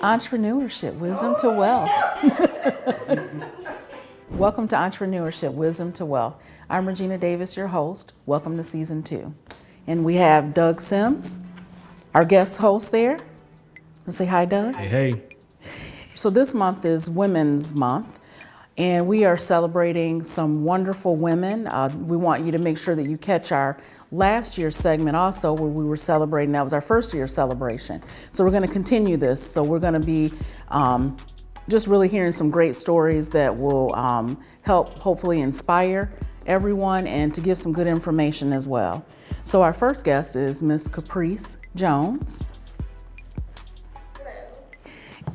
Entrepreneurship, wisdom to wealth. Welcome to Entrepreneurship, Wisdom to Wealth. I'm Regina Davis, your host. Welcome to season 2. And we have Doug Sims, our guest host there. Say hi, Doug. Hey. So this month is Women's Month, and we are celebrating some wonderful women. We want you to make sure that you catch our last year's segment also, where we were celebrating. That was our first year celebration. So we're going to continue this. So we're going to be just really hearing some great stories that will help hopefully inspire everyone and to give some good information as well. So our first guest is Miss Caprice Jones.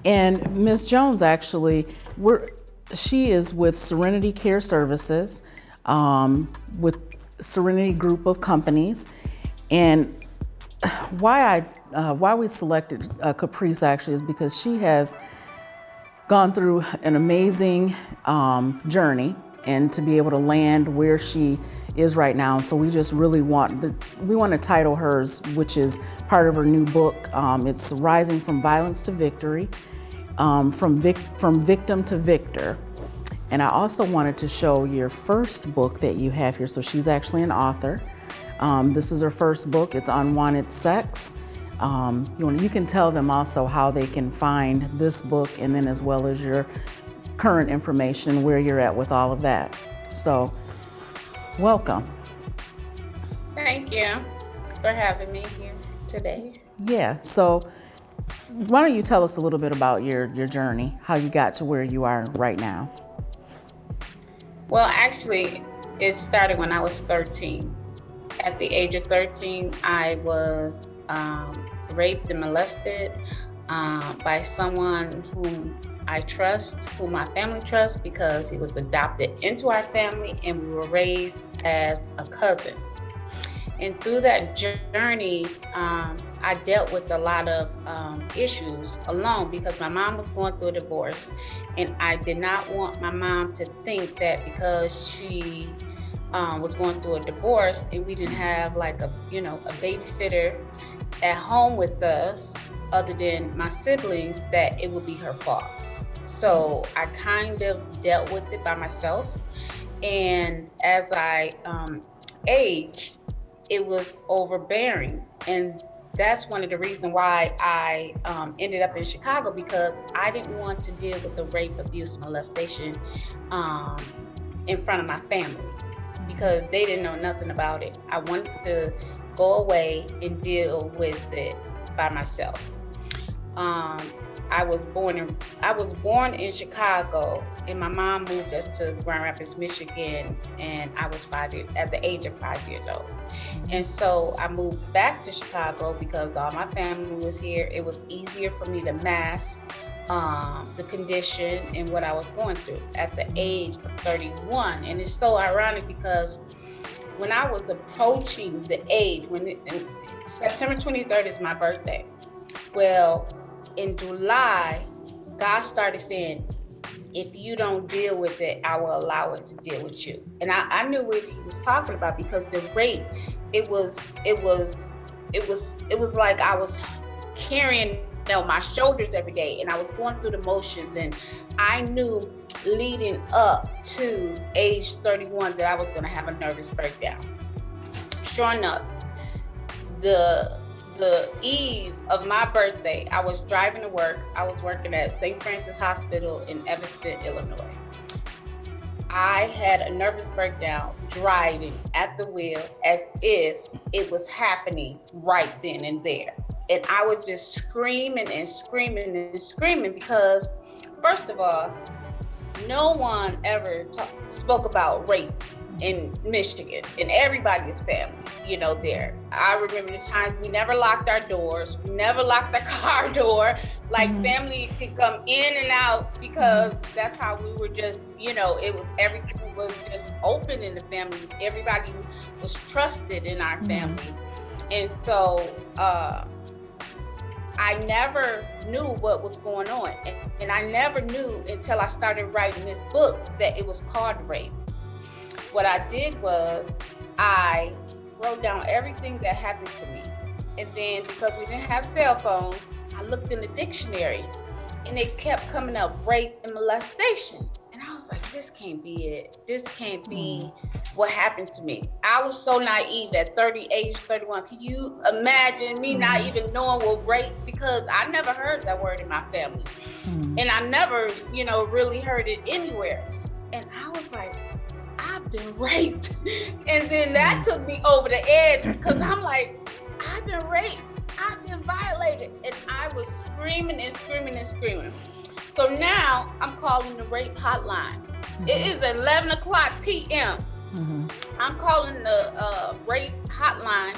And Ms. Jones, actually, she is with Serenity Care Services, with Serenity Group of Companies. And why we selected Caprice actually is because she has gone through an amazing journey, and to be able to land where she is right now. So we just really want to title hers, which is part of her new book. It's Rising from Violence to Victory. From victim to victor. And I also wanted to show your first book that you have here. So she's actually an author. This is her first book. It's Unwanted Sex. You can tell them also how they can find this book, and then as well as your current information, where you're at with all of that. So welcome. Thank you for having me here today. Yeah, so why don't you tell us a little bit about your journey, how you got to where you are right now? Well, actually, it started when I was 13. At the age of 13, I was raped and molested by someone whom I trust, whom my family trusts, because he was adopted into our family and we were raised as a cousin. And through that journey, I dealt with a lot of issues alone because my mom was going through a divorce, and I did not want my mom to think that because she was going through a divorce and we didn't have like a babysitter at home with us other than my siblings, that it would be her fault. So I kind of dealt with it by myself. And as I aged, it was overbearing. And that's one of the reasons why I ended up in Chicago, because I didn't want to deal with the rape, abuse, molestation in front of my family, because they didn't know nothing about it. I wanted to go away and deal with it by myself. I was born in Chicago, and my mom moved us to Grand Rapids, Michigan, and I was at the age of 5 years old. And so I moved back to Chicago because all my family was here. It was easier for me to mask the condition and what I was going through at the age of 31. And it's so ironic because when I was approaching the age, September 23rd is my birthday. Well, in July, God started saying, if you don't deal with it, I will allow it to deal with you. And I knew what he was talking about, because the rape, it was like I was carrying my shoulders every day, and I was going through the motions, and I knew leading up to age 31 that I was going to have a nervous breakdown. Sure enough, the eve of my birthday, I was driving to work. I was working at St. Francis Hospital in Evanston, Illinois. I had a nervous breakdown driving at the wheel as if it was happening right then and there. And I was just screaming and screaming and screaming because, first of all, no one ever spoke about rape in Michigan, in everybody's family, there. I remember the time we never locked our doors, we never locked our car door, like family could come in and out because that's how we were just, everything was just open in the family. Everybody was trusted in our family. And so, I never knew what was going on. And I never knew until I started writing this book that it was called rape. What I did was I wrote down everything that happened to me. And then because we didn't have cell phones, I looked in the dictionary and it kept coming up, rape and molestation. And I was like, this can't be it. This can't be what happened to me. I was so naive at age 31. Can you imagine me not even knowing what rape? Because I never heard that word in my family. And I never, really heard it anywhere. And I was like, I've been raped. And then that took me over the edge, because I'm like, I've been raped. I've been violated. And I was screaming and screaming and screaming. So now I'm calling the rape hotline. It is 11 o'clock p.m. I'm calling the rape hotline,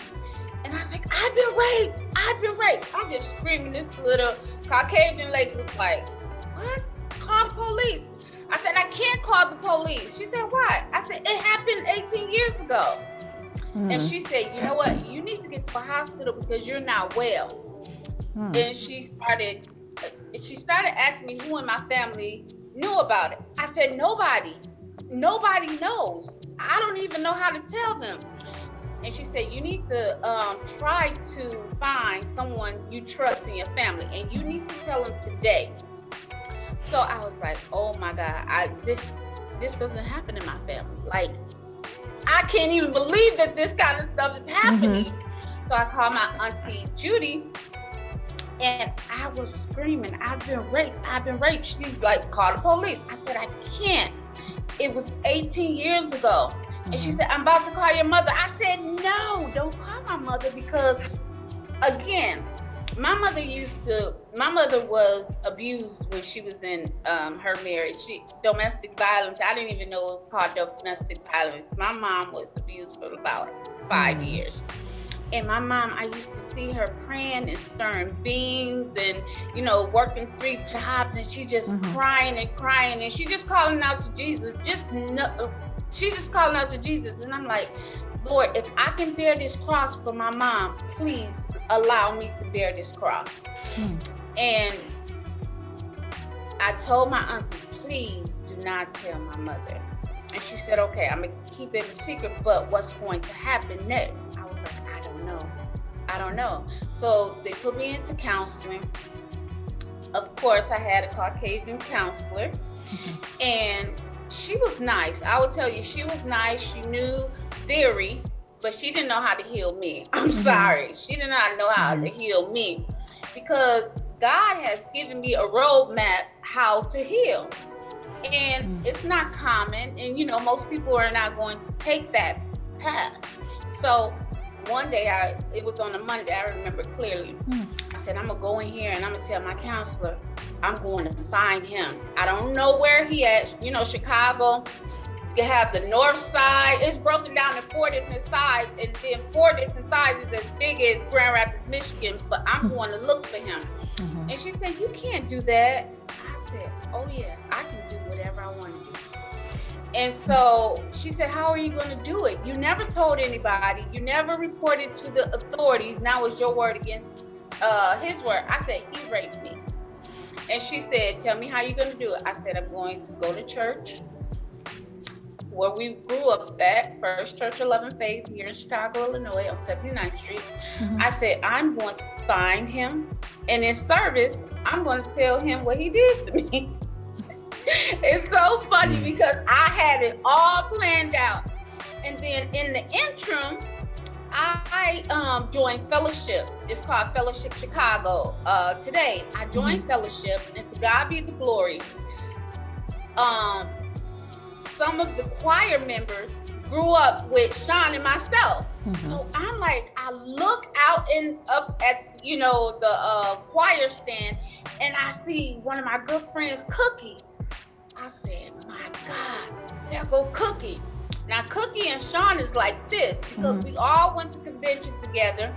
and I was like, I've been raped. I've been raped. I'm just screaming. This little Caucasian lady was like, what? Call the police. I said, I can't call the police. She said, why? I said, it happened 18 years ago. And she said, you know what? You need to get to a hospital because you're not well. And she started asking me who in my family knew about it. I said, nobody knows. I don't even know how to tell them. And she said, you need to try to find someone you trust in your family, and you need to tell them today. So I was like, oh my God, this doesn't happen in my family. Like, I can't even believe that this kind of stuff is happening. So I called my auntie Judy, and I was screaming, I've been raped. She's like, call the police. I said, I can't. It was 18 years ago. And she said, I'm about to call your mother. I said, no, don't call my mother, because again, my mother was abused when she was in her marriage. Domestic violence. I didn't even know it was called domestic violence. My mom was abused for about 5 years. And my mom, I used to see her praying and stirring beans and, working 3 jobs, and she just crying and crying, and she just calling out to Jesus. She's just calling out to Jesus. And I'm like, Lord, if I can bear this cross for my mom, please allow me to bear this cross. And I told my auntie, please do not tell my mother. And she said, okay, I'm going to keep it a secret, but what's going to happen next? I was like, I don't know. So they put me into counseling. Of course, I had a Caucasian counselor, and she was nice. I will tell you, she was nice. She knew theory, but she didn't know how to heal me. I'm sorry. She did not know how to heal me, because God has given me a roadmap how to heal. And it's not common. And, most people are not going to take that path. So one day, it was on a Monday, I remember clearly. I said, I'm going to go in here and I'm going to tell my counselor, I'm going to find him. I don't know where he at. Chicago, you have the north side. It's broken down to 4 different sides, and then 4 different sides is as big as Grand Rapids, Michigan, but I'm going to look for him. And she said, you can't do that. I said, oh yeah, I can do whatever I want to do. And so she said, how are you going to do it? You never told anybody. You never reported to the authorities. Now it's your word against his word. I said, he raped me. And she said, tell me how you're going to do it. I said, I'm going to go to church where we grew up at, First Church of Love and Faith here in Chicago, Illinois on 79th Street. I said, I'm going to find him, and in service, I'm going to tell him what he did to me. It's so funny because I had it all planned out. And then in the interim, I joined Fellowship. It's called Fellowship Chicago. Today, I joined Fellowship, and to God be the glory. Some of the choir members grew up with Sean and myself. So I'm like, I look out up at, the choir stand, and I see one of my good friends, Cookie. I said, my God, there go Cookie. Now, Cookie and Sean is like this because we all went to convention together,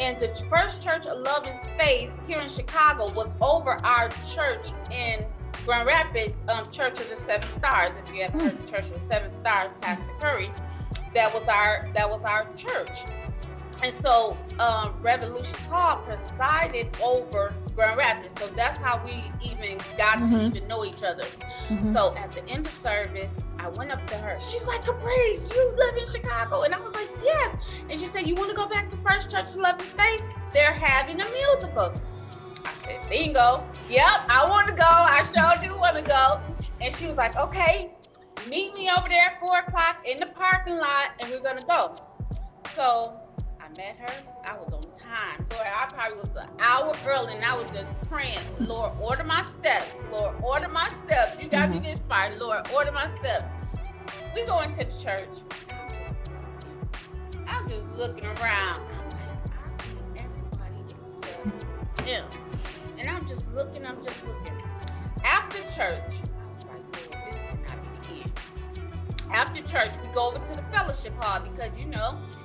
and the First Church of Love and Faith here in Chicago was over our church in Grand Rapids, Church of the Seven Stars. If you ever heard the Church of the Seven Stars, Pastor Curry, that was our church. And so Revolution Hall presided over Grand Rapids. So that's how we even got to even know each other. So at the end of service, I went up to her. She's like, Caprice, you live in Chicago? And I was like, yes. And she said, you want to go back to First Church of Love and Faith? They're having a musical. I said, bingo. Yep, I want to go. I sure do want to go. And she was like, okay, meet me over there at 4:00 in the parking lot, and we're gonna go. So I met her. I was on time. Lord, I probably was an hour early, and I was just praying, Lord, order my steps. Lord, order my steps. You got me this far. Lord, order my steps. We go into the church. I'm just looking around. I'm like, I see everybody except him. And I'm just looking. After church, I was like, Lord, this cannot be the end. After church, we go over to the fellowship hall because,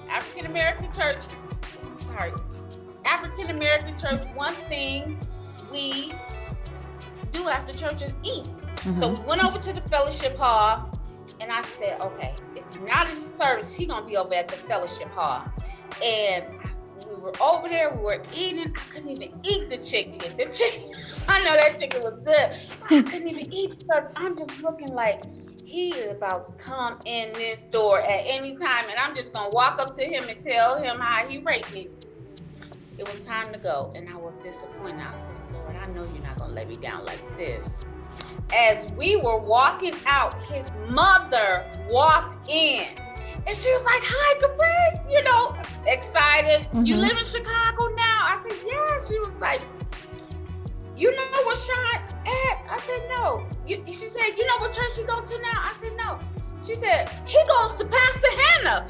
African American church, one thing we do after church is eat. So we went over to the fellowship hall, and I said, okay, if you're not in service, he's going to be over at the fellowship hall. And we were over there, we were eating. I couldn't even eat the chicken. I know that chicken was good, but I couldn't even eat because I'm just looking like he is about to come in this door at any time, and I'm just going to walk up to him and tell him how he raped me. It was time to go, and I was disappointed. I said, Lord, I know you're not going to let me down like this. As we were walking out, his mother walked in, and she was like, hi, Caprice, excited. You live in Chicago now? I said, yeah. She was like, you know what Sean at? I said, no. She said, you know what church he go to now? I said, no. She said, he goes to Pastor Hannah.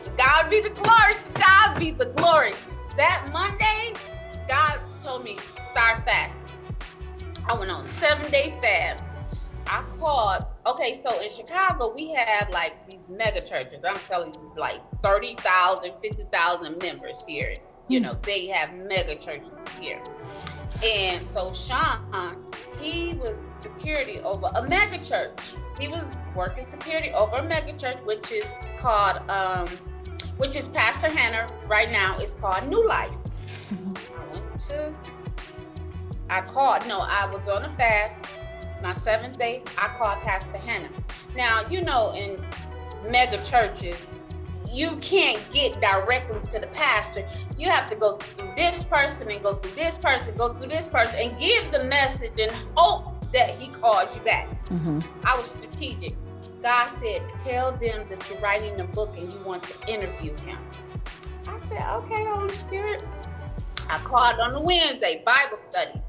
To God be the glory. To God be the glory. That Monday, God told me, start fasting. I went on a 7-day fast. I called. Okay, so in Chicago, we have like these mega churches. I'm telling you, like 30,000, 50,000 members here. They have mega churches here. And so Sean, he was security over a mega church. He was working security over a mega church, which is Pastor Hannah. Right now, it's called New Life. I was on a fast. My 7th day, I called Pastor Hannah. Now, in mega churches, you can't get directly to the pastor. You have to go through this person and go through this person, and give the message and hope that he calls you back. I was strategic. God said, tell them that you're writing a book and you want to interview him. I said, okay, Holy Spirit. I called on the Wednesday, Bible study.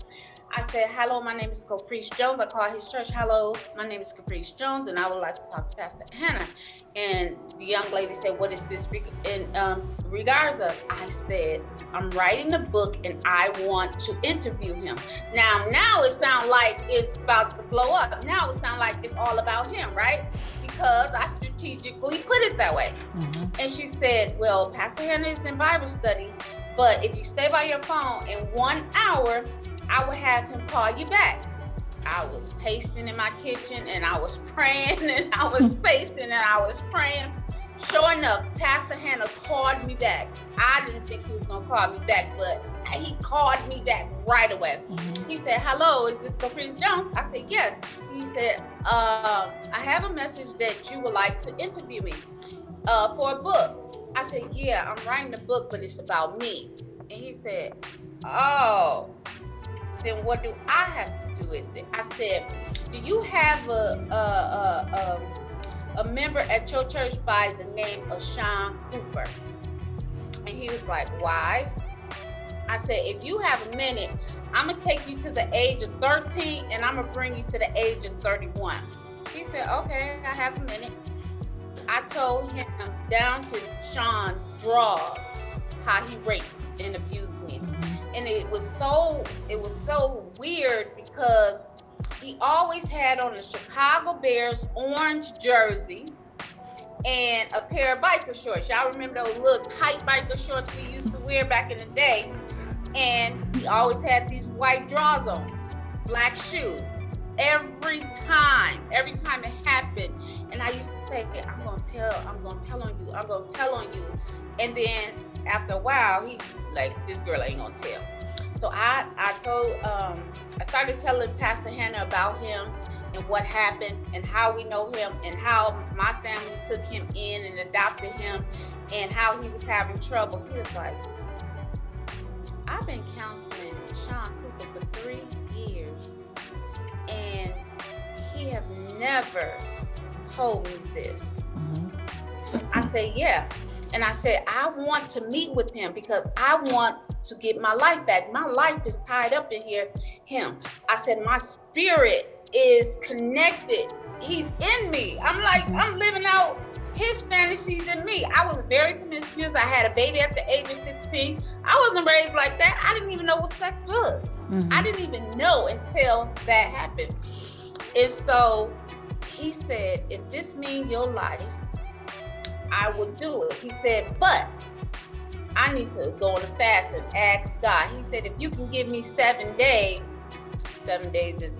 I said, hello, my name is Caprice Jones. I called his church. Hello, my name is Caprice Jones, and I would like to talk to Pastor Hannah. And the young lady said, what is this in regards of? I said, I'm writing a book, and I want to interview him. Now it sounds like it's about to blow up. Now it sounds like it's all about him, right? Because I strategically put it that way. And she said, well, Pastor Hannah is in Bible study, but if you stay by your phone in 1 hour, I would have him call you back. I was pacing in my kitchen, and I was praying, and I was pacing, and I was praying. Sure enough, Pastor Hannah called me back. I didn't think he was going to call me back, but he called me back right away. He said, hello, is this Caprice Jones? I said, yes. He said, I have a message that you would like to interview me for a book. I said, yeah, I'm writing a book, but it's about me. And he said, oh, then what do I have to do with it? I said, do you have a member at your church by the name of Sean Cooper? And he was like, why? I said, if you have a minute, I'm going to take you to the age of 13 and I'm going to bring you to the age of 31. He said, okay, I have a minute. I told him down to Sean's drawers how he raped and abused me. And it was so weird because he always had on a Chicago Bears orange jersey and a pair of biker shorts. Y'all remember those little tight biker shorts we used to wear back in the day? And he always had these white drawers on, black shoes. Every time it happened, and I used to say, I'm gonna tell on you. And then after a while, he like, this girl ain't gonna tell. So I started telling Pastor Hannah about him and what happened and how we know him and how my family took him in and adopted him and how he was having trouble. He was like, I've been counseling Sean Cooper for 3 years, and he have never told me this. I said, yeah. And I said, I want to meet with him because I want to get my life back. My life is tied up in him. I said, my spirit is connected. He's in me. I'm like, I'm living out his fantasies in me. I was very promiscuous. I had a baby at the age of 16. I wasn't raised like that. I didn't even know what sex was. I didn't even know until that happened. And so he said, if this means your life, I will do it. He said, but I need to go on a fast and ask God. He said, if you can give me 7 days, 7 days is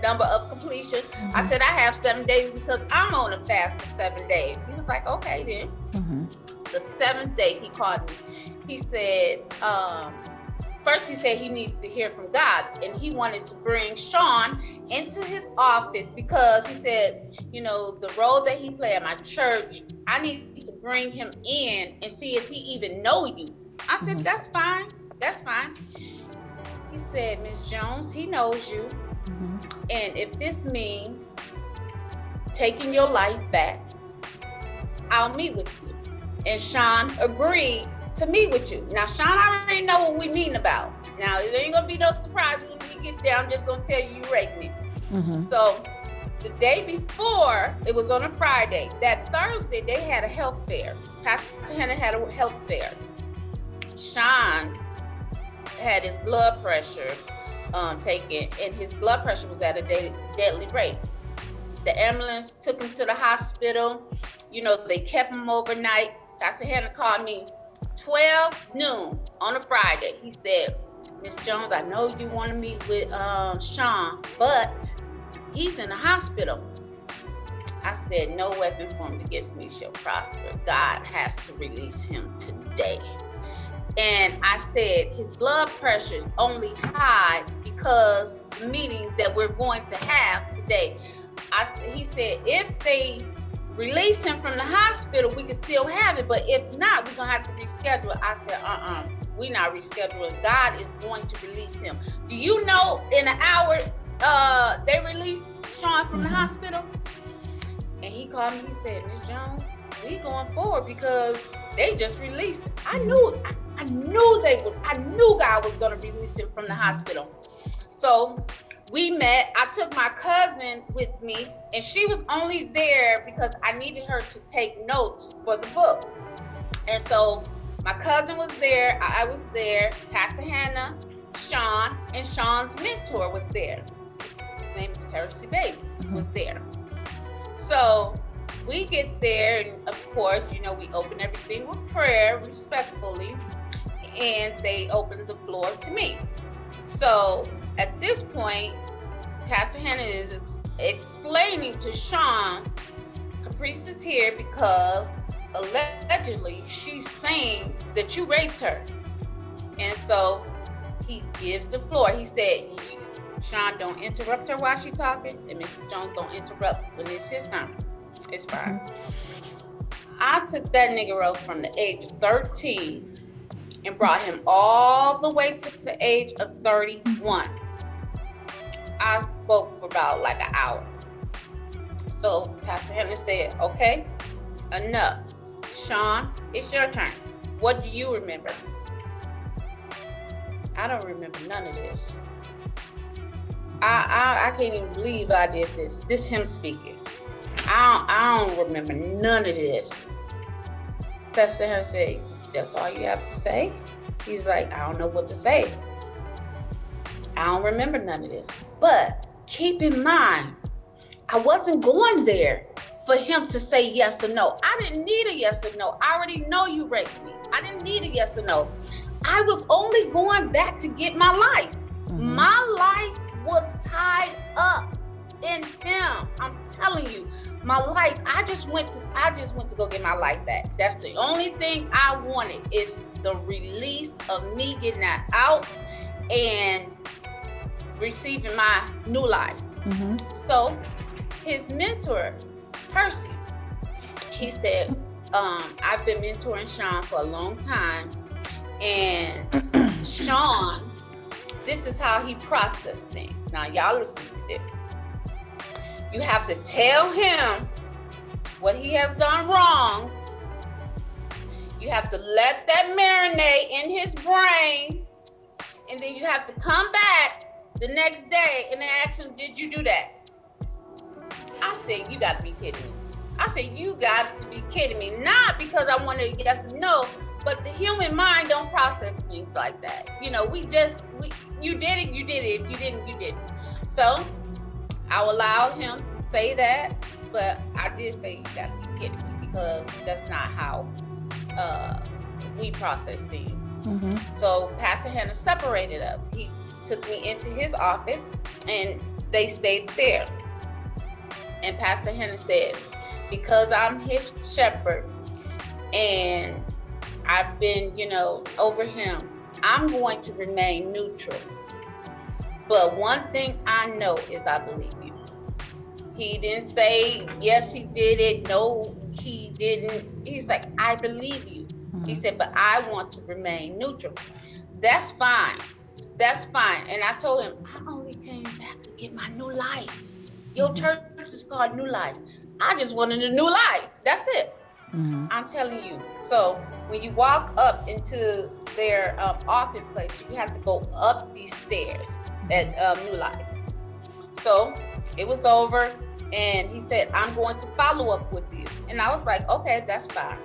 number of completion. I said, I have 7 days because I'm on a fast for 7 days. He was like, okay then. The 7th day he called me. He said, first he said he needed to hear from God, and he wanted to bring Sean into his office because he said, you know, the role that he played at my church, I need to bring him in and see if he even know you. I said, that's fine. That's fine. He said, Miss Jones, he knows you. And if this means taking your life back, I'll meet with you. And Sean agreed to meet with you. Now, Sean, I already know what we mean about. Now, it ain't gonna be no surprise when we get there. I'm just gonna tell you raped me. So the day before, it was on a Friday. That Thursday, they had a health fair. Pastor Hannah had a health fair. Sean had his blood pressure taken, and his blood pressure was at a deadly rate. The ambulance took him to the hospital. You know, they kept him overnight. Pastor Hannah called me 12 noon on a Friday. He said, Miss Jones, I know you want to meet with Sean, but he's in the hospital. I said, no weapon formed against me shall prosper. God has to release him today. And I said, his blood pressure is only high because the meeting that we're going to have today. He said, if they release him from the hospital, we can still have it. But if not, we're going to have to reschedule. I said, we're not rescheduling. God is going to release him. Do you know in an hour, they released Sean from the hospital? And he called me, he said, Miss Jones, we going forward because they just released him. I knew God was going to release him from the hospital. So we met. I took my cousin with me, and she was only there because I needed her to take notes for the book. And so my cousin was there, I was there, Pastor Hannah, Sean, and Sean's mentor was there. His name is Percy Baby, was there. So we get there, and of course, you know, we open everything with prayer, respectfully, and they open the floor to me. So at this point, Pastor Hannah is explaining to Sean, Caprice is here because allegedly she's saying that you raped her. And so he gives the floor. He said, Sean, don't interrupt her while she's talking, and Mr. Jones, don't interrupt when it's his time. It's fine. I took that Negro from the age of 13 and brought him all the way to the age of 31. I spoke for about like an hour. So Pastor Hannah said, okay, enough. Sean, it's your turn. What do you remember? I don't remember none of this. I can't even believe I did this. This him speaking. I don't remember none of this. Pastor Hannah said, that's all you have to say? He's like, I don't know what to say. I don't remember none of this. But keep in mind, I wasn't going there for him to say yes or no. I didn't need a yes or no. I already know you raped me. I didn't need a yes or no. I was only going back to get my life. My life was tied up in him. I'm telling you, my life, I just went to go get my life back. That's the only thing I wanted, is the release of me getting that out and receiving my new life. So his mentor, Percy, he said, I've been mentoring Sean for a long time, And Sean, this is how he processed things. Now, y'all listen to this. You have to tell him what he has done wrong. You have to let that marinate in his brain. And then you have to come back the next day and ask him, did you do that? I said, you got to be kidding me. I said, you got to be kidding me. Not because I wanted a yes or no, but the human mind don't process things like that. You know, you did it, you did it. If you didn't, you didn't. So I allowed him to say that, but I did say, you got to be kidding me, because that's not how we process things. Mm-hmm. So Pastor Hannah separated us. He took me into his office and they stayed there. And Pastor Hannah said, because I'm his shepherd and I've been, over him, I'm going to remain neutral. But one thing I know is I believe you. He didn't say, yes, he did it. No, he didn't. He's like, I believe you. Mm-hmm. He said, but I want to remain neutral. That's fine. That's fine. And I told him, I only came back to get my new life. Your church is called New Life. I just wanted a new life. That's it. Mm-hmm. I'm telling you. So when you walk up into their office place, you have to go up these stairs at New Life. So it was over, and he said, I'm going to follow up with you. And I was like, okay, that's fine.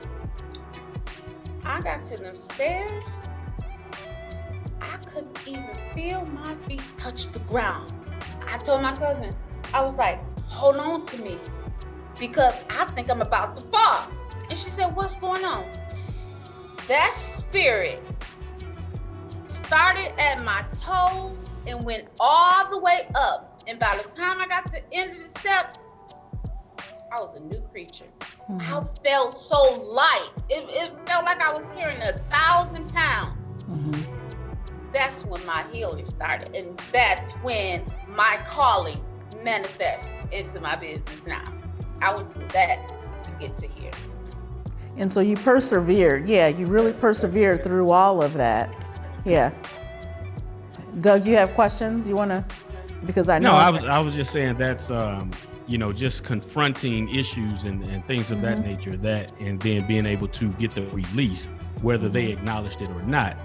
I got to them stairs. I couldn't even feel my feet touch the ground. I told my cousin, I was like, hold on to me, because I think I'm about to fall. And she said, what's going on? That spirit started at my toes and went all the way up. And by the time I got to the end of the steps, I was a new creature. Mm-hmm. I felt so light. It felt like I was carrying 1,000 pounds. Mm-hmm. That's when my healing started. And that's when my calling manifests into my business now. I went through that to get to here. And so you persevered. Yeah, you really persevered through all of that. Yeah. Doug, you have questions you want to, because I know. No, I was just saying that's, just confronting issues and things of that nature, that, and then being able to get the release, whether they acknowledged it or not,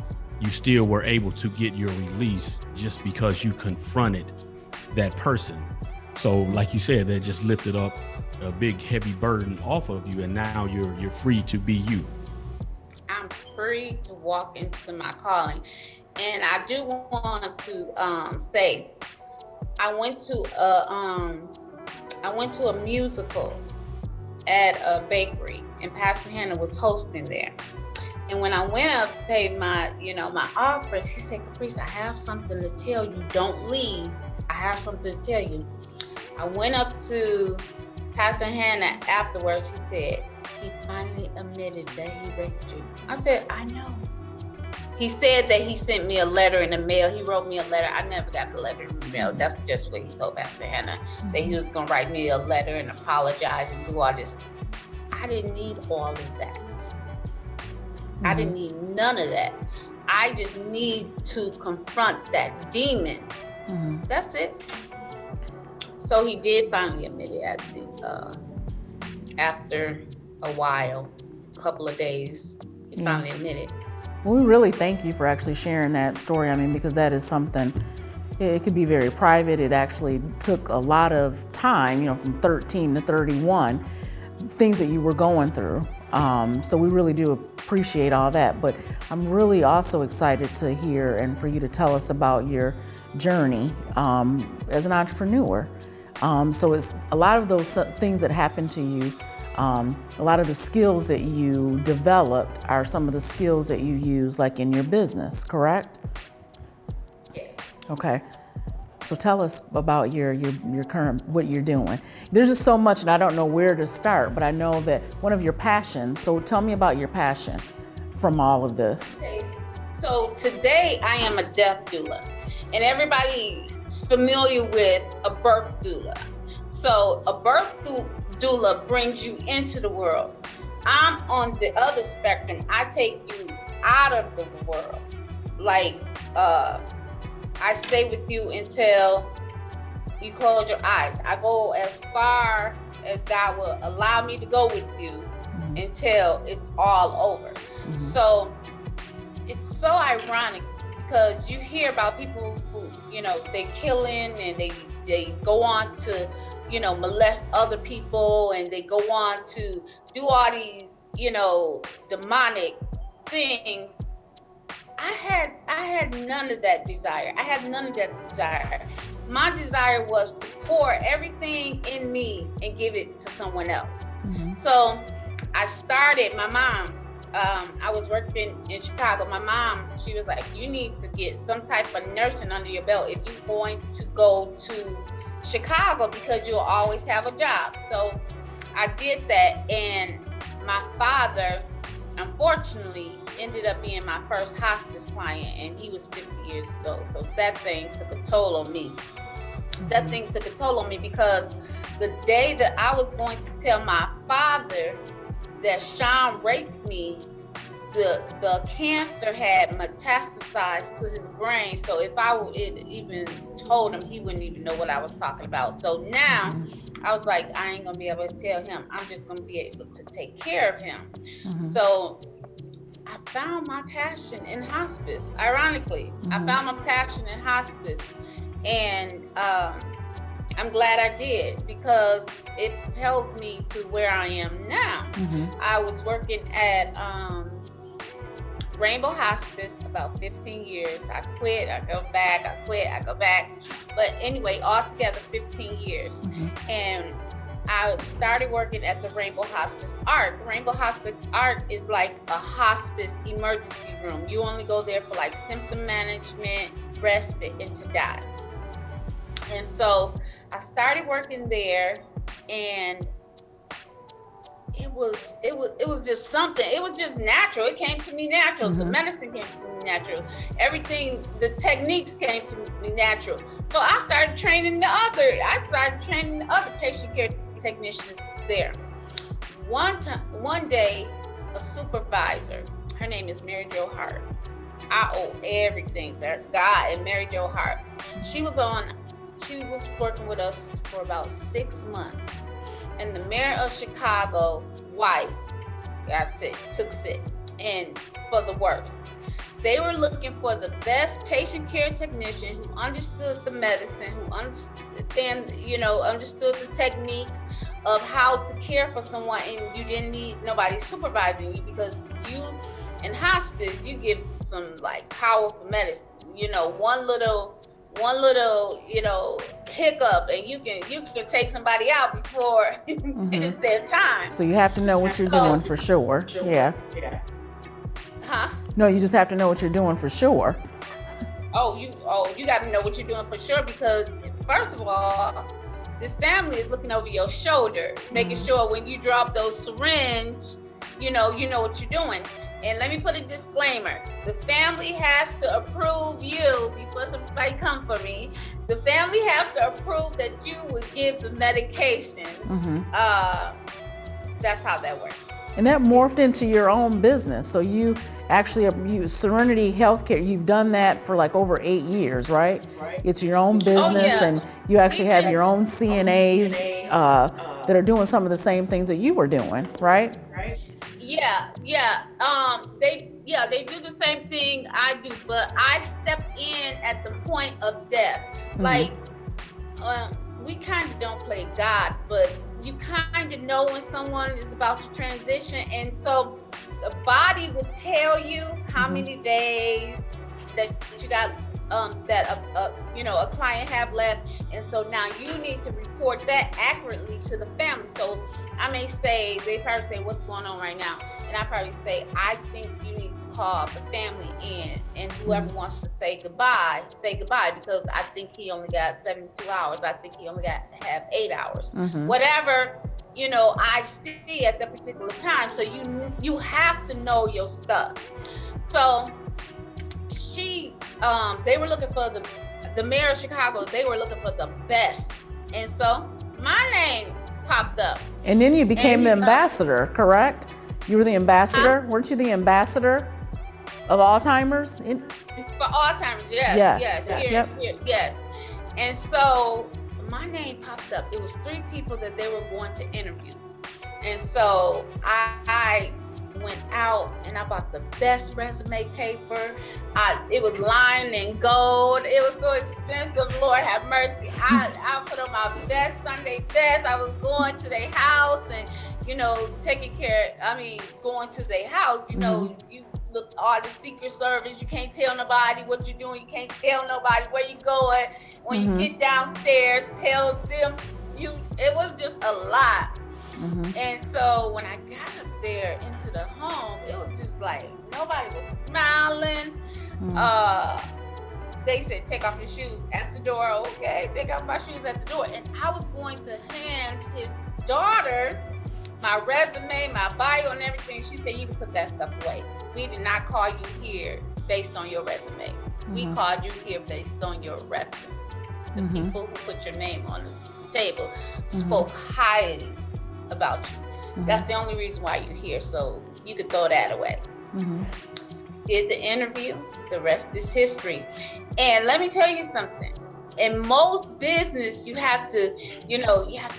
you still were able to get your release just because you confronted that person. So like you said, that just lifted up a big heavy burden off of you, and now you're free to be you. I'm free to walk into my calling. And I do want to say, I went to a musical at a bakery, and Pastor Hannah was hosting there. And when I went up to pay my offers, he said, Caprice, I have something to tell you. Don't leave. I have something to tell you. I went up to Pastor Hannah afterwards. He said, he finally admitted that he raped you. I said, I know. He said that he sent me a letter in the mail. He wrote me a letter. I never got the letter in the mail. That's just what he told Pastor Hannah, that he was going to write me a letter and apologize and do all this. I didn't need all of that. I didn't need none of that. I just need to confront that demon. Mm-hmm. That's it. So he did finally admit it after a while, a couple of days, he finally admitted. Well, we really thank you for actually sharing that story. I mean, because that is something, it could be very private. It actually took a lot of time, from 13 to 31, things that you were going through. So we really do appreciate all that. But I'm really also excited to hear and for you to tell us about your journey as an entrepreneur. So it's a lot of those things that happened to you. A lot of the skills that you developed are some of the skills that you use like in your business, correct? Yeah. Okay. So tell us about your current, what you're doing. There's just so much and I don't know where to start, but I know that one of your passions, so tell me about your passion from all of this. Okay. So today I am a death doula, and everybody's familiar with a birth doula. So a birth doula brings you into the world. I'm on the other spectrum. I take you out of the world. Like, I stay with you until you close your eyes. I go as far as God will allow me to go with you until it's all over. So it's so ironic because you hear about people who, they killing and they go on to, molest other people, and they go on to do all these, demonic things. I had none of that desire. I had none of that desire. My desire was to pour everything in me and give it to someone else. So I started, my mom, I was working in Chicago. My mom, she was like, you need to get some type of nursing under your belt if you're going to go to Chicago, because you'll always have a job. So I did that, and my father, unfortunately, ended up being my first hospice client, and he was 50 years old. So that thing took a toll on me. That thing took a toll on me because the day that I was going to tell my father that Sean raped me, the cancer had metastasized to his brain. So if I would even told him, he wouldn't even know what I was talking about. So now I was like, I ain't gonna be able to tell him. I'm just gonna be able to take care of him. So I found my passion in hospice. Ironically, I found my passion in hospice, and I'm glad I did, because it helped me to where I am now. I was working at Rainbow Hospice about 15 years. I quit, I go back, I quit, I go back. But anyway, altogether 15 years. And I started working at the Rainbow Hospice ARC. Rainbow Hospice ARC is like a hospice emergency room. You only go there for like symptom management, respite, and to die. And so I started working there, and it was just something. It was just natural. It came to me natural. The medicine came to me natural. Everything, the techniques came to me natural. So I started training the other patient care technicians there. One day, a supervisor, her name is Mary Jo Hart. I owe everything to God and Mary Jo Hart. She was working with us for about 6 months. And the mayor of Chicago wife took sick, and for the worst. They were looking for the best patient care technician who understood the medicine, who understood the techniques of how to care for someone, and you didn't need nobody supervising you, because you in hospice, you give some like powerful medicine. One little hiccup, and you can take somebody out before it's their time. So you have to know what you're doing for sure. Yeah. No, you just have to know what you're doing for sure. You got to know what you're doing for sure, because first of all, this family is looking over your shoulder, making sure when you drop those syringes, you know what you're doing. And let me put a disclaimer. The family has to approve you before somebody come for me. The family has to approve that you would give the medication. That's how that works. And that morphed into your own business. So you actually, Serenity Healthcare, you've done that for like over 8 years, right? It's your own business, and you actually have your own CNAs that are doing some of the same things that you were doing, right? They do the same thing I do, but I step in at the point of death. Like, we kind of don't play God, but you kind of know when someone is about to transition, and so the body will tell you how many days that you got a client have left, and so now you need to report that accurately to the family. So I may say, they probably say, what's going on right now? And I probably say, I think you need to call the family in, and whoever wants to say goodbye, because I think he only got 72 hours. I think he only got to have 8 hours. Whatever, I see at that particular time. So you have to know your stuff. So they were looking for the mayor of Chicago. They were looking for the best, and so my name popped up. And then you became the ambassador, correct? You were the ambassador, weren't you the ambassador? Of Alzheimer's? For Alzheimer's, yes. Yes. Yes. And so my name popped up. It was 3 people that they were going to interview. And so I went out and I bought the best resume paper. It was lined in gold. It was so expensive, Lord have mercy. I put on my best Sunday best. I was going to their house and, going to their house, you look all the Secret Service, you can't tell nobody what you're doing, you can't tell nobody where you're going. When you get downstairs, tell them it was just a lot. And so when I got up there into the home, it was just like nobody was smiling. They said, take off your shoes at the door. Okay, take off my shoes at the door. And I was going to hand his daughter my resume, my bio, and everything. She said, you can put that stuff away. We did not call you here based on your resume. We called you here based on your reference. The people who put your name on the table spoke highly about you. That's the only reason why you're here, so you could throw that away. Did the interview, the rest is history. And let me tell you something. In most business, you have to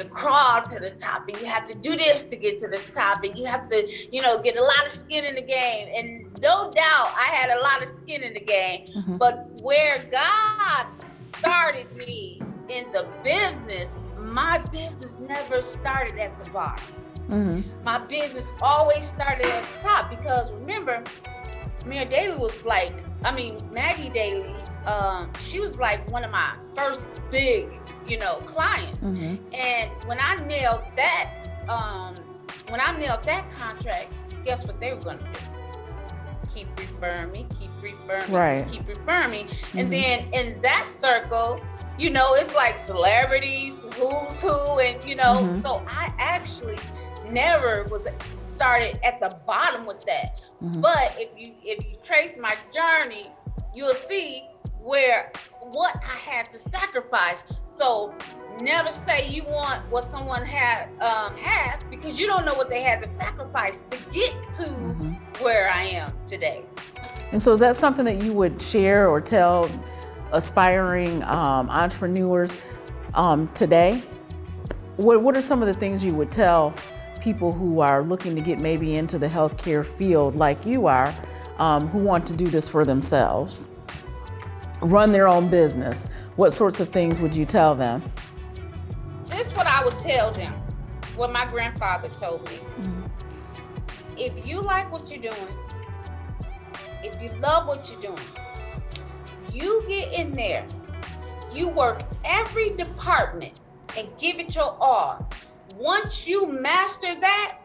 crawl to the top, and you have to do this to get to the top, and you have to, get a lot of skin in the game. And no doubt I had a lot of skin in the game, but where God started me in the business, my business never started at the bottom. My business always started at the top, because remember, Maggie Daly, she was like one of my first big, clients. And when I nailed that contract, guess what they were going to do? Keep referring me. And then in that circle, it's like celebrities, who's who, and so I actually never was started at the bottom with that. But if you trace my journey, you'll see what I had to sacrifice. So never say you want what someone had because you don't know what they had to sacrifice to get to where I am today. And so is that something that you would share or tell aspiring entrepreneurs today? What are some of the things you would tell people who are looking to get maybe into the healthcare field like you are, who want to do this for themselves, run their own business? What sorts of things would you tell them? This is what I would tell them, what my grandfather told me. If you like what you're doing, if you love what you're doing, you get in there, you work every department and give it your all. Once you master that,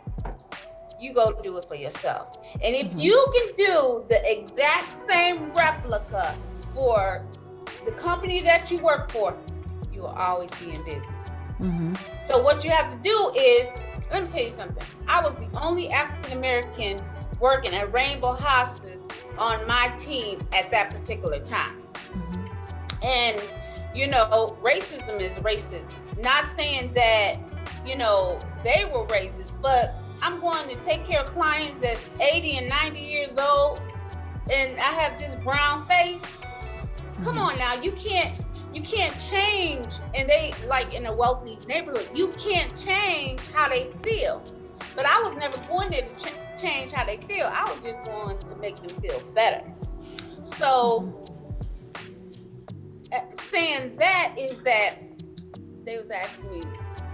you go do it for yourself. And if you can do the exact same replica for the company that you work for, you will always be in business. So what you have to do is, let me tell you something. I was the only African American working at Rainbow Hospice on my team at that particular time. And, racism is racism. Not saying that, they were racist, but I'm going to take care of clients that's 80 and 90 years old, and I have this brown face. Come on now, you can't change, and they like in a wealthy neighborhood, you can't change how they feel. But I was never going there to change how they feel. I was just going to make them feel better. So saying that is that they was asking me to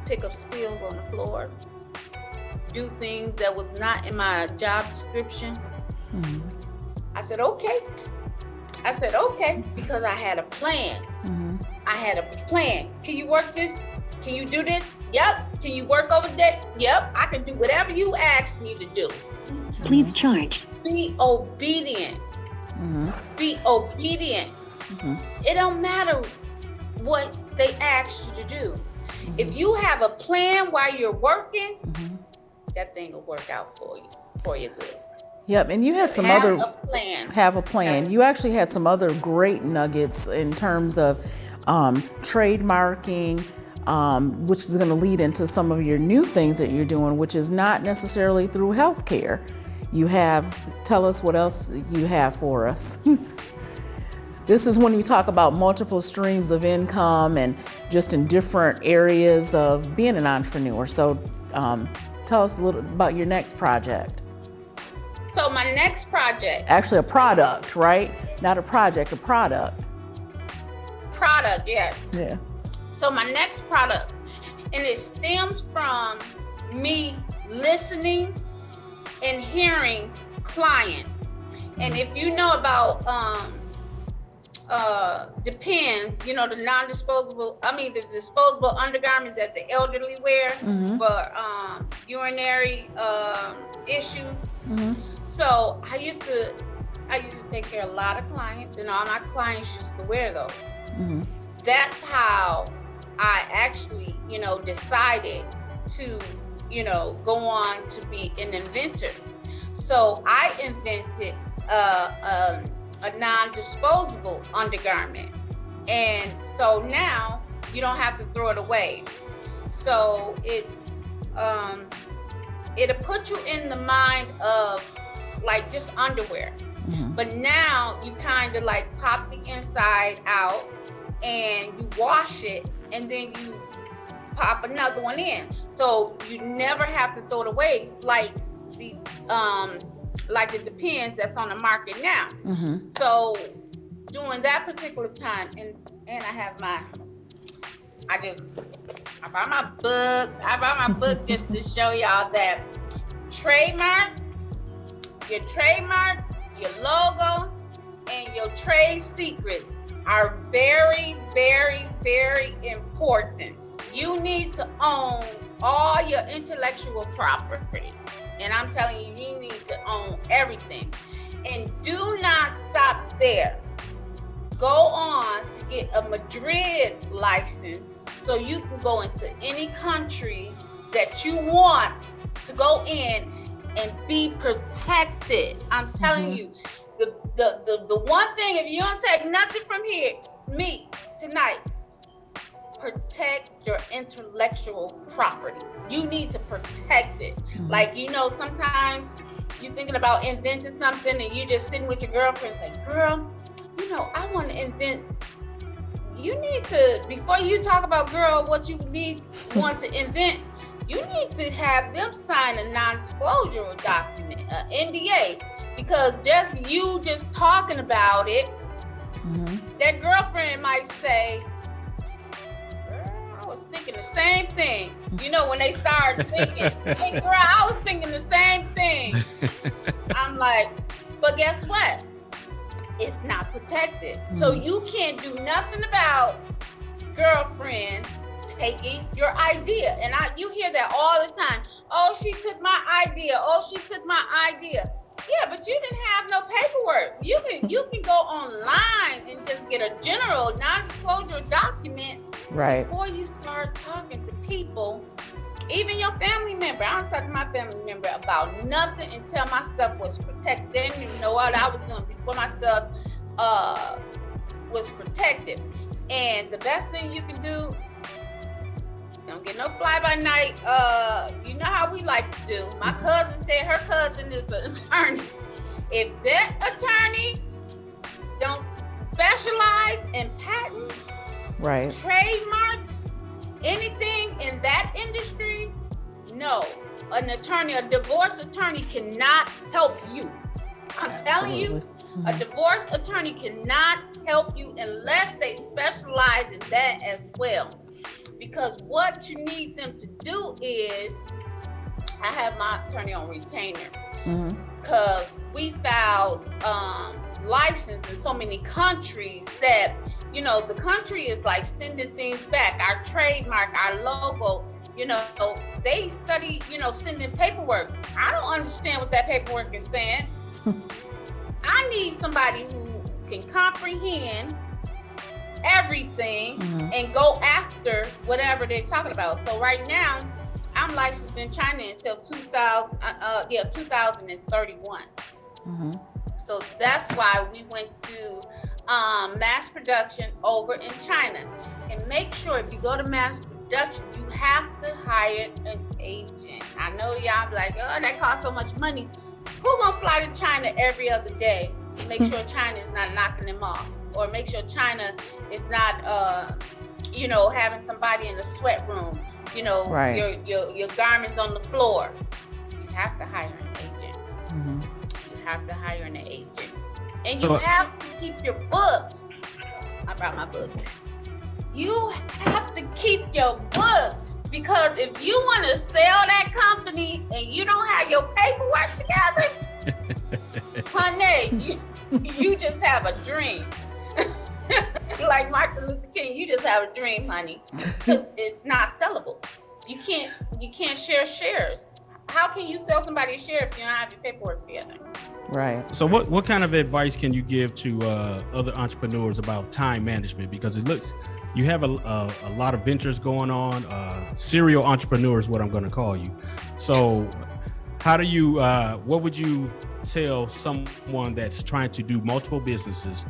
pick up spills on the floor, do things that was not in my job description. I said, okay, because I had a plan. I had a plan. Can you work this? Can you do this? Yep. Can you work over that? Yep. I can do whatever you ask me to do. Please charge. Be obedient. Be obedient. It don't matter what they ask you to do. If you have a plan while you're working, that thing will work out for you good. Yep, and you had some Have other a plan. You actually had some other great nuggets in terms of trademarking, which is going to lead into some of your new things that you're doing, which is not necessarily through healthcare. Tell us what else you have for us. This is when you talk about multiple streams of income and just in different areas of being an entrepreneur. So tell us a little about your next project. So my next project. Actually a product, right? Not a project, a product. Product, yes. Yeah. So my next product, and it stems from me listening and hearing clients. And if you know about Depends, the the disposable undergarments that the elderly wear for urinary issues. So I used to take care of a lot of clients, and all my clients used to wear those. That's how I actually, decided to, go on to be an inventor. So I invented a non-disposable undergarment. And so now you don't have to throw it away. So it'll put you in the mind of like just underwear. But now you kind of like pop the inside out and you wash it and then you pop another one in. So you never have to throw it away like it Depends that's on the market now. So during that particular time, and I have I bought my book just to show y'all that your trademark, your logo, and your trade secrets are very, very, very important. You need to own all your intellectual property. And I'm telling you, you need to own everything. And do not stop there. Go on to get a Madrid license so you can go into any country that you want to go in and be protected. I'm telling you, the one thing, if you don't take nothing from me tonight, protect your intellectual property. You need to protect it. Like, sometimes you're thinking about inventing something and you just sitting with your girlfriend and say, girl, I want to invent. You need to, before you talk about, girl, what you want to invent, you need to have them sign a non-disclosure document, NDA, because just talking about it, that girlfriend might say, I was thinking the same thing. When they start thinking, hey girl, I was thinking the same thing. I'm like, but guess what? It's not protected. So you can't do nothing about girlfriend taking your idea. And you hear that all the time. Oh, she took my idea. Oh, she took my idea. Yeah, but you didn't have no paperwork. You can go online and just get a general non-disclosure document before you start talking to people, even your family member. I don't talk to my family member about nothing until my stuff was protected. They didn't even know what I was doing before my stuff was protected. And the best thing you can do, don't get no fly-by-night. You know how we like to do. My cousin said her cousin is an attorney. If that attorney don't specialize in patents, trademarks, anything in that industry, no. A divorce attorney cannot help you. I'm telling you, a divorce attorney cannot help you unless they specialize in that as well. Because what you need them to do is, I have my attorney on retainer because we filed license in so many countries that, the country is like sending things back. Our trademark, our logo, they study, sending paperwork. I don't understand what that paperwork is saying. I need somebody who can comprehend everything and go after whatever they're talking about. So right now, I'm licensed in China until 2031. So that's why we went to mass production over in China. And make sure if you go to mass production, you have to hire an agent. I know y'all be like, oh, that costs so much money. Who gonna fly to China every other day to make sure China is not knocking them off, or make sure China is not, having somebody in the sweat room, Right. your garments on the floor? You have to hire an agent. Mm-hmm. You have to hire an agent, and So- you have to keep your books. I brought my books. You have to keep your books, because if you want to sell that company and you don't have your paperwork together, honey, you just have a dream. Like Martin Luther King, you just have a dream, honey, because it's not sellable. You can't share shares. How can you sell somebody a share if you don't have your paperwork together? Right. So what kind of advice can you give to other entrepreneurs about time management? Because it looks, you have a lot of ventures going on, serial entrepreneur is what I'm going to call you. So how do you, what would you tell someone that's trying to do multiple businesses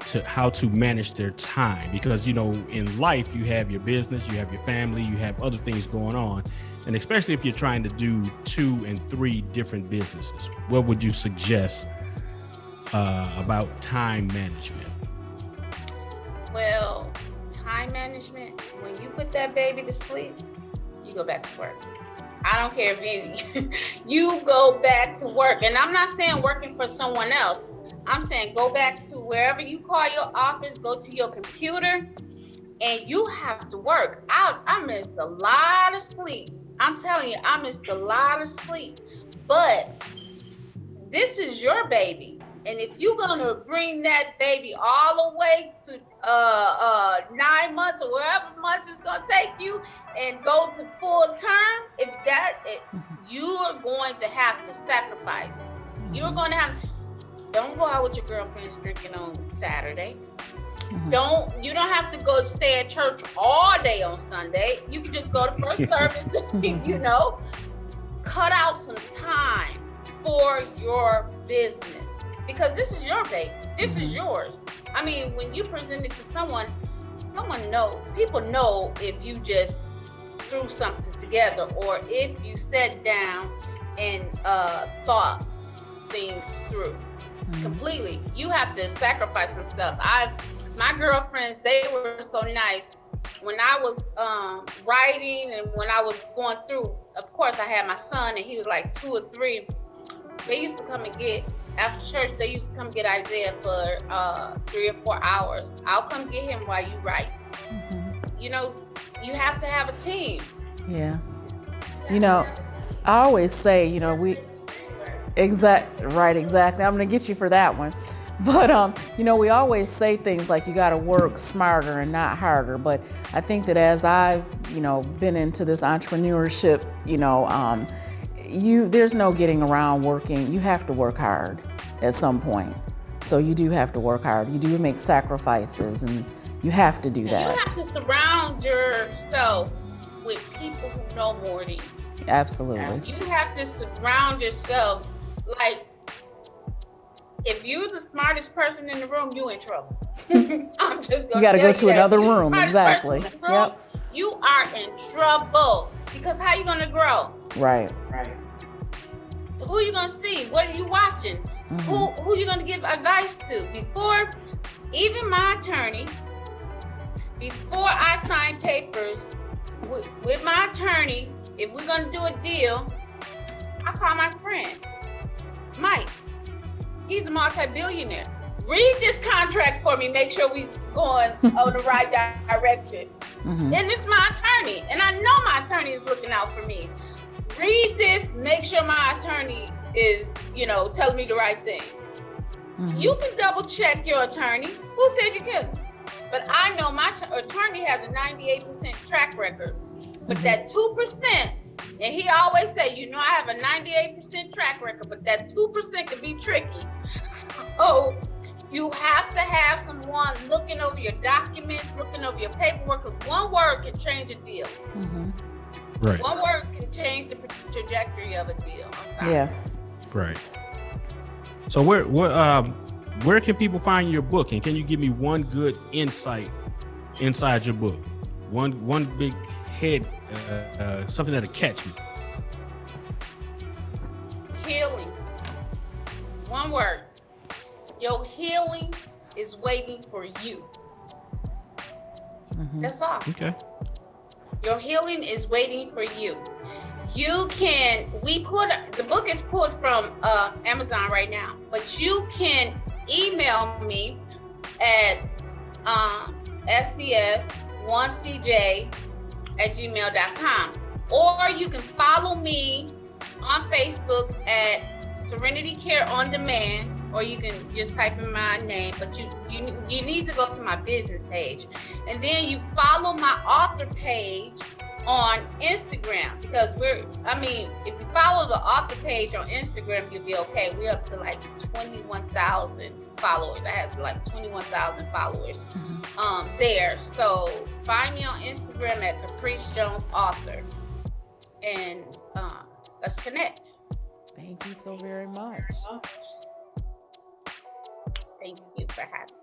to how to manage their time? Because, in life, you have your business, you have your family, you have other things going on. And especially if you're trying to do 2 and 3 different businesses, what would you suggest about time management? Well, time management, when you put that baby to sleep, you go back to work. I don't care if you go back to work. And I'm not saying working for someone else. I'm saying go back to wherever you call your office, go to your computer, and you have to work. I missed a lot of sleep. I'm telling you, I missed a lot of sleep. But this is your baby. And if you're gonna bring that baby all the way to 9 months or wherever months it's gonna take you and go to full term, you are going to have to sacrifice. You're going to have. Don't go out with your girlfriends drinking on Saturday. Mm-hmm. You don't have to go stay at church all day on Sunday. You can just go to first service, cut out some time for your business, because this is your baby. This is yours. I mean, when you present it to someone people know if you just threw something together, or if you sat down and thought things through. Completely. You have to sacrifice some stuff. My girlfriends, they were so nice. When I was writing and when I was going through, of course I had my son and he was like 2 or 3. They used to come and get, after church, they used to come get Isaiah for 3 or 4 hours. I'll come get him while you write. You have to have a team. Yeah. I always say, Exactly. I'm going to get you for that one. But, we always say things like you got to work smarter and not harder. But I think that as I've, been into this entrepreneurship, there's no getting around working. You have to work hard at some point. So you do have to work hard. You do make sacrifices, and you have to do that. You have to surround yourself with people who know more than you. Absolutely. You have to surround yourself. Like, if you're the smartest person in the room, you in trouble. I'm just gonna. You got to go to another You're room. Exactly. Yep. You are in trouble, because how you gonna grow? Right. Who you gonna see? What are you watching? Mm-hmm. Who you gonna give advice to? Before, even my attorney, before I sign papers with my attorney, if we're gonna do a deal, I call my friend Mike. He's a multi-billionaire. Read this contract for me. Make sure we going on the right direction. Mm-hmm. And it's my attorney, and I know my attorney is looking out for me. Read this. Make sure my attorney is, telling me the right thing. Mm-hmm. You can double check your attorney. Who said you couldn't? But I know my attorney has a 98% track record. But that 2%, and he always say, I have a 98% track record, but that 2% can be tricky. So you have to have someone looking over your documents, looking over your paperwork, because one word can change a deal. Mm-hmm. Right. One word can change the trajectory of a deal. I'm sorry. Yeah. Right. So where can people find your book, and can you give me one good insight inside your book? One big head, something that'll catch me. Healing. One word. Your healing is waiting for you. That's all. Okay. Your healing is waiting for you. The book is pulled from Amazon right now, but you can email me at scs1cj@gmail.com, or you can follow me on Facebook at Serenity Care on Demand, or you can just type in my name, but you need to go to my business page, and then you follow my author page on Instagram, because if you follow the author page on Instagram, you'll be okay. We're up to like 21,000 followers. I have like 21,000 followers there. So find me on Instagram at Caprice Jones Author, and let's connect. Thank you so very much. Thank you for having me.